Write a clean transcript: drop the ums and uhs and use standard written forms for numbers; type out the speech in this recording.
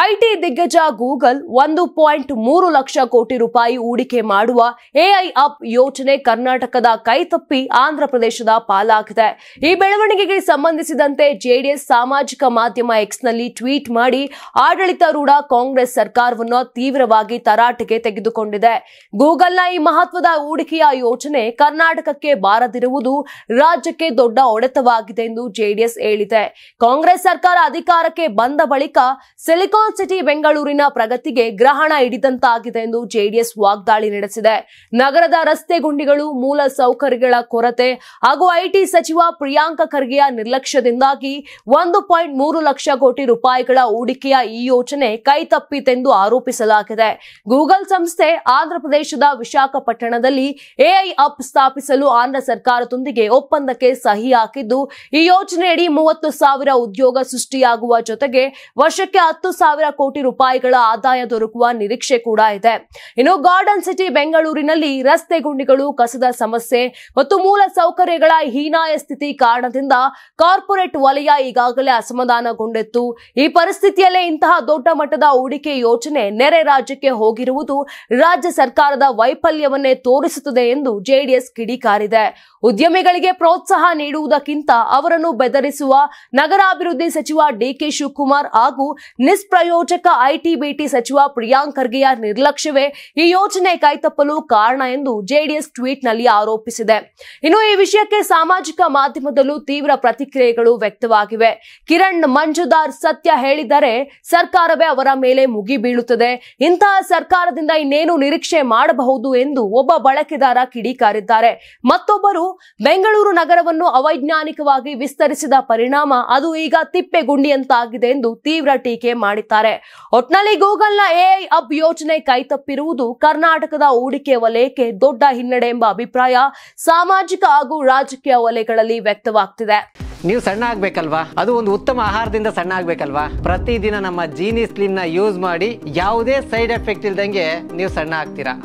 IT ದಿಗ್ಗಜ Google 1.3 lakh ಕೋಟಿ ರೂಪಾಯಿ ಹೂಡಿಕೆ ಮಾಡುವ ಎಐ ಅಪ್ ಯೋಜನೆ ಕರ್ನಾಟಕದ ಕೈತಪ್ಪಿ ಆಂಧ್ರಪ್ರದೇಶದ ಪಾಲಾಗಿದೆ. ಈ ಬೆಳವಣಿಗೆಗೆ ಸಂಬಂಧಿಸಿದಂತೆ ಜೆಡಿಎಸ್ ಸಾಮಾಜಿಕ ಮಾಧ್ಯಮ ಎಕ್ಸ್ನಲ್ಲಿ ಟ್ವೀಟ್ ಮಾಡಿ ಆಡಳಿತಾರೂಢ ಕಾಂಗ್ರೆಸ್ ಸರ್ಕಾರವನ್ನು ತೀವ್ರವಾಗಿ ತರಾಟೆಗೆ ತೆಗೆದುಕೊಂಡಿದೆ. ಗೂಗಲ್ನ ಈ ಮಹತ್ವದ ಹೂಡಿಕೆಯ ಯೋಜನೆ ಕರ್ನಾಟಕಕ್ಕೆ ಬಾರದಿರುವುದು ರಾಜ್ಯಕ್ಕೆ ದೊಡ್ಡ ಹೊಡೆತವಾಗಿದೆ ಎಂದು ಜೆಡಿಎಸ್ ಹೇಳಿದೆ. ಕಾಂಗ್ರೆಸ್ ಸರ್ಕಾರ ಅಧಿಕಾರಕ್ಕೆ ಬಂದ ಬಳಿಕ ಸಿಲಿಕಾನ್ ಸಿಟಿ ಬೆಂಗಳೂರಿನ ಪ್ರಗತಿಗೆ ಗ್ರಹಣ ಹಿಡಿದಂತಾಗಿದೆ ಎಂದು ಜೆಡಿಎಸ್ ವಾಗ್ದಾಳಿ ನಡೆಸಿದೆ. ನಗರದ ರಸ್ತೆ ಗುಂಡಿಗಳು, ಮೂಲ ಸೌಕರ್ಯಗಳ ಕೊರತೆ ಹಾಗೂ ಐಟಿ ಸಚಿವ ಪ್ರಿಯಾಂಕ ಖರ್ಗೆಯ ನಿರ್ಲಕ್ಷ್ಯದಿಂದಾಗಿ 1.3 ಲಕ್ಷ ಕೋಟಿ ರೂಪಾಯಿಗಳ ಹೂಡಿಕೆಯ ಈ ಯೋಜನೆ ಕೈತಪ್ಪಿತೆಂದು ಆರೋಪಿಸಲಾಗಿದೆ. ಗೂಗಲ್ ಸಂಸ್ಥೆ ಆಂಧ್ರಪ್ರದೇಶದ ವಿಶಾಖಪಟ್ಟಣದಲ್ಲಿ ಎಐ ಅಪ್ ಸ್ಥಾಪಿಸಲು ಆಂಧ್ರ ಸರ್ಕಾರದೊಂದಿಗೆ ಒಪ್ಪಂದಕ್ಕೆ ಸಹಿ ಹಾಕಿದ್ದು, ಈ ಯೋಜನೆಯಡಿ 30,000 ಉದ್ಯೋಗ ಸೃಷ್ಟಿಯಾಗುವ ಜೊತೆಗೆ ವರ್ಷಕ್ಕೆ 10,000 ಕೋಟಿ ರೂಪಾಯಿಗಳ ಆದಾಯ ದೊರಕುವ ನಿರೀಕ್ಷೆ ಕೂಡ ಇದೆ. ಇನ್ನು ಗಾರ್ಡನ್ ಸಿಟಿ ಬೆಂಗಳೂರಿನಲ್ಲಿ ರಸ್ತೆ ಗುಂಡಿಗಳು, ಕಸದ ಸಮಸ್ಯೆ ಮತ್ತು ಮೂಲ ಸೌಕರ್ಯಗಳ ಹೀನಾಯ ಸ್ಥಿತಿ ಕಾರಣದಿಂದ ಕಾರ್ಪೊರೇಟ್ ವಲಯ ಈಗಾಗಲೇ ಅಸಮಾಧಾನಗೊಂಡಿತ್ತು. ಈ ಪರಿಸ್ಥಿತಿಯಲ್ಲೇ ಇಂತಹ ದೊಡ್ಡ ಮಟ್ಟದ ಹೂಡಿಕೆ ಯೋಜನೆ ನೆರೆ ರಾಜ್ಯಕ್ಕೆ ಹೋಗಿರುವುದು ರಾಜ್ಯ ಸರ್ಕಾರದ ವೈಫಲ್ಯವನ್ನೇ ತೋರಿಸುತ್ತದೆ ಎಂದು ಜೆಡಿಎಸ್ ಕಿಡಿಕಾರಿದೆ. ಉದ್ಯಮಿಗಳಿಗೆ ಪ್ರೋತ್ಸಾಹ ನೀಡುವುದಕ್ಕಿಂತ ಅವರನ್ನು ಬೆದರಿಸುವ ನಗರಾಭಿವೃದ್ಧಿ ಸಚಿವ ಡಿಕೆ ಶಿವಕುಮಾರ್ ಹಾಗೂ ನಿಷ್ಪ್ರಯೋಜಕ ಐಟಿ ಬಿಟಿ ಸಚಿವ ಪ್ರಿಯಾಂಕ್ ಖರ್ಗೆಯ ನಿರ್ಲಕ್ಷ್ಯವೇ ಈ ಯೋಜನೆ ಕೈತಪ್ಪಲು ಕಾರಣ ಎಂದು ಜೆಡಿಎಸ್ ಟ್ವೀಟ್ ನಲ್ಲಿ ಆರೋಪಿಸಿದೆ. ಇನ್ನು ಈ ವಿಷಯಕ್ಕೆ ಸಾಮಾಜಿಕ ಮಾಧ್ಯಮದಲ್ಲೂ ತೀವ್ರ ಪ್ರತಿಕ್ರಿಯೆಗಳು ವ್ಯಕ್ತವಾಗಿವೆ. ಕಿರಣ್ ಮಂಜುದಾರ್ ಸತ್ಯ ಹೇಳಿದರೆ ಸರ್ಕಾರವೇ ಅವರ ಮೇಲೆ ಮುಗಿ ಬೀಳುತ್ತದೆ, ಇಂತಹ ಸರ್ಕಾರದಿಂದ ಇನ್ನೇನು ನಿರೀಕ್ಷೆ ಮಾಡಬಹುದು ಎಂದು ಒಬ್ಬ ಬಳಕೆದಾರ ಕಿಡಿಕಾರಿದ್ದಾರೆ. ಮತ್ತೊಬ್ಬರು ಬೆಂಗಳೂರು ನಗರವನ್ನು ಅವೈಜ್ಞಾನಿಕವಾಗಿ ವಿಸ್ತರಿಸಿದ ಪರಿಣಾಮ ಅದು ಈಗ ತಿಪ್ಪೆಗುಂಡಿಯಂತಾಗಿದೆ ಎಂದು ತೀವ್ರ ಟೀಕೆ ಮಾಡಿದ್ದಾರೆ. ಒಟ್ನಲ್ಲಿ ಗೂಗಲ್ನ ಎಐ ಅಪ್ ಯೋಜನೆ ಕೈತಪ್ಪಿರುವುದು ಕರ್ನಾಟಕದ ಹೂಡಿಕೆ ವಲಯಕ್ಕೆ ದೊಡ್ಡ ಹಿನ್ನಡೆ ಎಂಬ ಅಭಿಪ್ರಾಯ ಸಾಮಾಜಿಕ ಹಾಗೂ ರಾಜಕೀಯ ವಲಯಗಳಲ್ಲಿ ವ್ಯಕ್ತವಾಗ್ತಿದೆ. ನೀವು ಸಣ್ಣ ಆಗ್ಬೇಕಲ್ವಾ? ಅದು ಒಂದು ಉತ್ತಮ ಆಹಾರದಿಂದ ಸಣ್ಣ ಆಗ್ಬೇಕಲ್ವಾ? ಪ್ರತಿದಿನ ನಮ್ಮ ಜೀನಿ ಸ್ಲಿಮ್ ನ ಯೂಸ್ ಮಾಡಿ ಯಾವುದೇ ಸೈಡ್ ಎಫೆಕ್ಟ್ ಇಲ್ದಂಗೆ ನೀವು ಸಣ್ಣ ಆಗ್ತೀರಾ.